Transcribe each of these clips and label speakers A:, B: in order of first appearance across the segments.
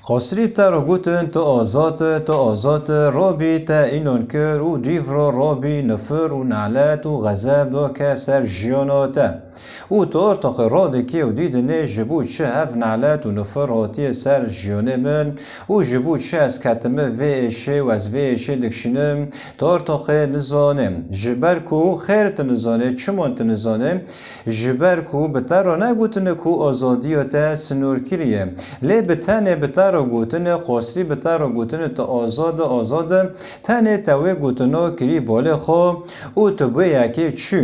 A: قصری بتر گوتن تو آزاد رابی تا اینون کر و دیفرا رابی نفر و نعلت و غذاب دو که سر جیاناتا و تو ارتاق راده که و دیدنه جبود چه هف نعلت و نفر راتی سر جیانه من و جبود چه از کتمه و ایشه و از و ایشه دکشینم تو ارتاق نزانم جبرکو خیرت نزانه چمان نزانه جبرکو بتر نگوتنه کو آزادی تا سنور کریه لی بتنه بتر گوتنه قصری بتر گوتنه تا آزاد تنه توی گوتنه کری باله خو او تو بیاکی چی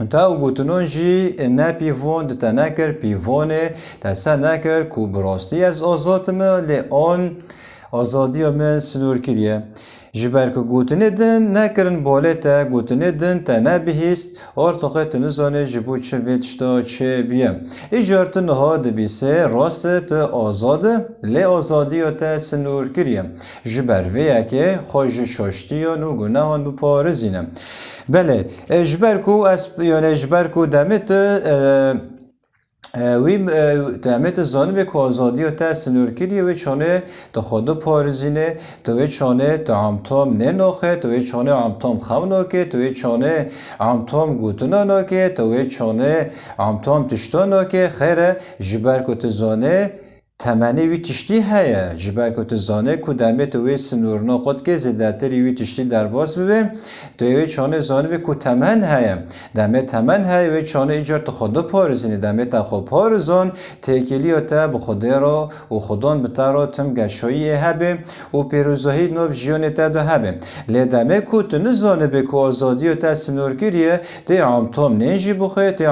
A: تا گوتنون جی نپیوان تا نکر پیوانه تا سه نکر کو براستی از آزادمه لی آن آزادی من سنور کریه جبر که گوتنه دن نکرن باله تا گوتنه دن تا نبهیست ارتاقه تنزانه جبو چه ویتشتا چه بیم ایجارت نها دبیسه راست تا آزاده لی آزادی تا سنور کریم جبر ویا که خوش شاشتیان و گناهان بپارزینم بله جبر کو دمت ویم تعمیت زانه که آزادی و تا سنور کریه و چانه تا خود پارزینه تو چانه تا همتام نناخه تو چانه همتام خوناکه تو چانه همتام گوتنا ناکه تو چانه همتام تشتا ناکه خیره جبر کت زانه تمنی وی تشتی هیا جبر کت زانه کدامه توی سنور ناخد که زدتری وی تشتی درباز ببین توی چانه زانه به کتمن هیا دمه تمن هیا و چانه ایجار تا خدا پارزینه دمه تا خود پارزان تکیلی تا به خدا را و خدان بتر تم گشایی هبه و پیروزهی نو جیان تا ده هبه لدمه کت نزانه به کو آزادی تا سنور کریه تی عمتام نجی بخه تی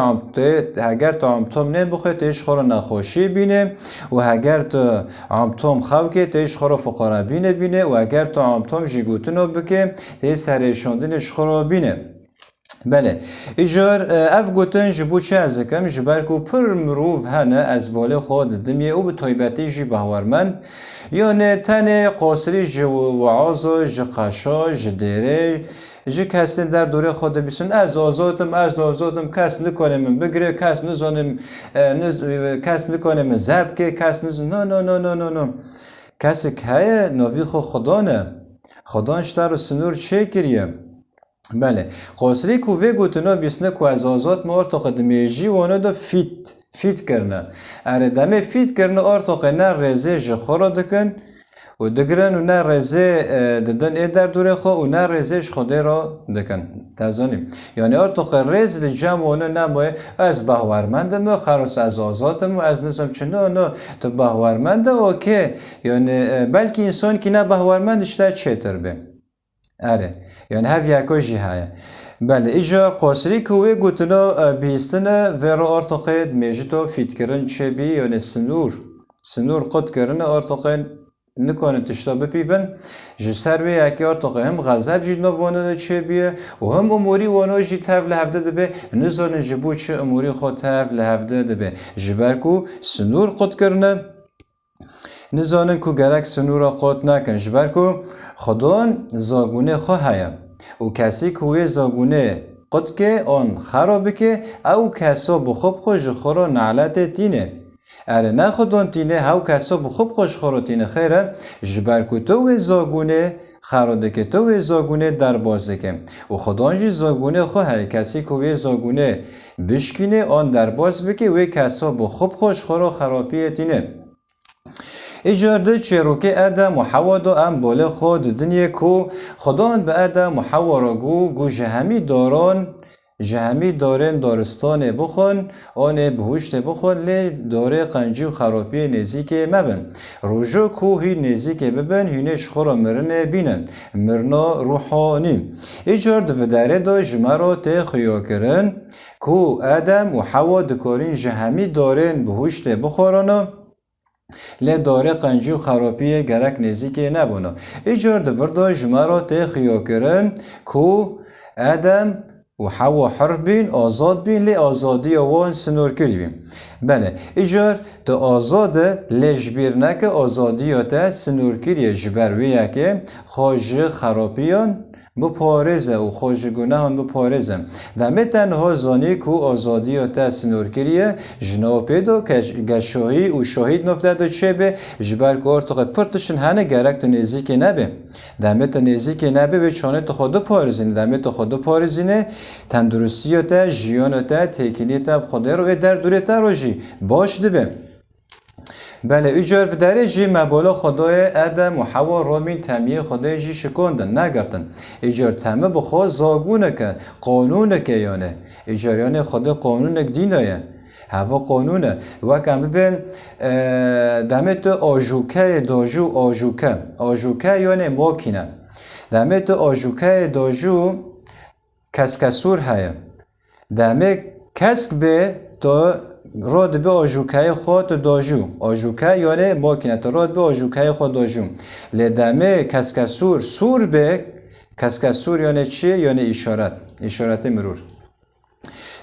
A: اگر تا عمتام نبخه تیش خورا نخوشی بینه و اگر تو عمتم خو که تیش خورا فقرا بینه و اگر تو عمتم جیگوتنو بکه تی سرشاندنش خورا بینه بله ایجار اف گوتن جبو چه از کم جبر کو پر مروف هنه از بالا خود دمیه او به طیبتی جی بهورمند یا نه تنه قاصری جو وعازو جقشا جدیره جی کسی در دوره خود بیسن از آزادم کس نکنم بگیره کس نزانم کس نکنم زب که کس نزانم نه کسی که نوی خود خدا نه خدانش در و سنور چه کریه بله قاصری کوه گوتنا بیسنه کو از آزاد ما ارتاق دمیجی وانه دا فیت کرنه اره دمه فیت کرنه ارتاق نه رزه جخورا دکن و دگرن و نه رزه ددن ایدر دوره خواه و نه رزهش خوده را دکن تازانیم یعنی ارتاق رز لجم وانه نموه از بهورمندم خرس از آزادم و از نظام چه نه تو بهورمنده اوکی یعنی بلکه انسان که نه بهورمندش در چه تر به اره یعنی هف یکا جی های بله ایجا قاصری کوه گوتنا بیستنه و را ارتاقه میجتو فیت کرن چه بی یعنی سنور قد کرن ارتاقه نکنه تشتا بپیون جسر به یکی ارتاقه هم غذاب جید نوانه چه بیه و هم اموری وانا جید هف لحفده دبه نزانه جبو چه اموری خود هف لحفده دبه جبرکو سنور قد کرنه نزانن کو گرک سنورا قد نکن جبرکو خدان زاگونه خواهیم و کسی کوی زاگونه قد که آن خرابه که او کسا بخوب خوش خورا نعلت تینه اره نه خدان تینه او کسا بخوب خوش خورا تینه خیره جبرکو تو زاگونه خراده که تو زاگونه در بازده که و خدانجی زاگونه خواهی کسی کوی زاگونه بشکینه آن در باز بکه و کسا بخوب خوش خورا خرابیه تینه ایجارده چروکه ادم و حوا دو ام باله خود دنیا کو خدان به ادم و حوا را گو جهمی دارن دارستان بخون آن بهشت بخون لی داره قنجی و خرابی نزیک مبن روژو کو هی نزیک ببن هینش خورا مرنه بینن مرنا روحانی ایجارده و داره دا جمرا ته خیا کرن کو ادم و حوا دکارین جهمی دارن بهشت بخورانا لی داره قنجی و خرابی گرک نزیک نبونا ایجار دوردا جمرا ته خیا کرن کو ادم و حوا حر بین آزاد بین لی آزادی وان سنور کری بین بله ایجار تو آزاده لی جبیر نکه آزادی تا سنور کری جبرویه که خواج خرابیان بپارزه و خوش گناهان بپارزه دمه تنها زانی کو آزادی و تسنور کریه جناو پیدا که گشاهی و شاهید نفته دا چه به جبر که ارتقه پرتشن هنه گرک تو نزیک نبه دمه تو نزیک نبه به چانه تو خود پارزینه دمه تو خود پارزینه تندرستی تا جیان تا تکنی تا خدا رو در دوره تا رو جی باش دبه بله ایجار و داره جی مبالا خدای ادم و حوا رامین تمیه خدای جی شکندن نگرتن ایجار تمه بخوا زاگونه که قانونه که یانه ایجار یانه خدا قانونه دینه هوا قانونه و کم ببین دمت آجوکه داجو آجوکه یانه ماکینه دمت آجوکه داجو کسکسور هیا دمه کسک به تا راد به آجوکه خود داجو آجوکه یعنی ماکینه تا راد به آجوکه خود داجو لدمه کسکسور سور به کسکسور یعنی چیه؟ یعنی اشارت مرور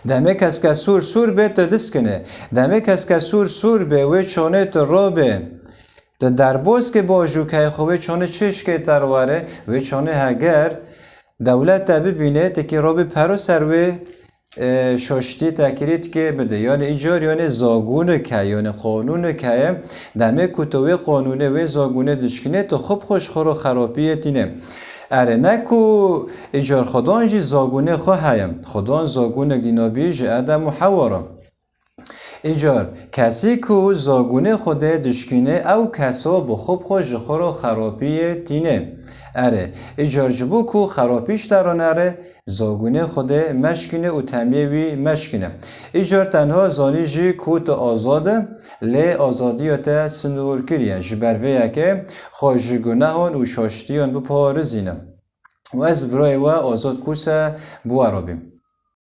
A: دمه کسکسور سور به تا دست کنه دمه کسکسور سور به و چانه تا را به تا درباز که با آجوکه خوبه چانه چش که ترواره و چانه اگر دولت تا ببینه تکی را به پرو سروه شاشتی تکریت که بده یعنی ایجار یعنی زاگونه که یعنی قانون که دمه کتوی قانونه و زاگونه دشکنه تو خوب خوشخور و خرابیه تینه اره نکو ایجار خدان جی زاگونه خواهیم خدان زاگونه دینابی جی ادم و حوارا ایجار کسی که زاگونه خوده دشکنه او کسا با خوب خوشخور و خرابیه تینه اره ایجار جبو که خرابیش تران اره زاگونه خوده مشکنه و تمیوی مشکنه ایجار تنها زانی جی کوت آزاده لی آزادی تا سنور کریه جبرویه که خوش گناهان و شاشتیان بپارزینه و از برای و آزاد کوسه بو عربیم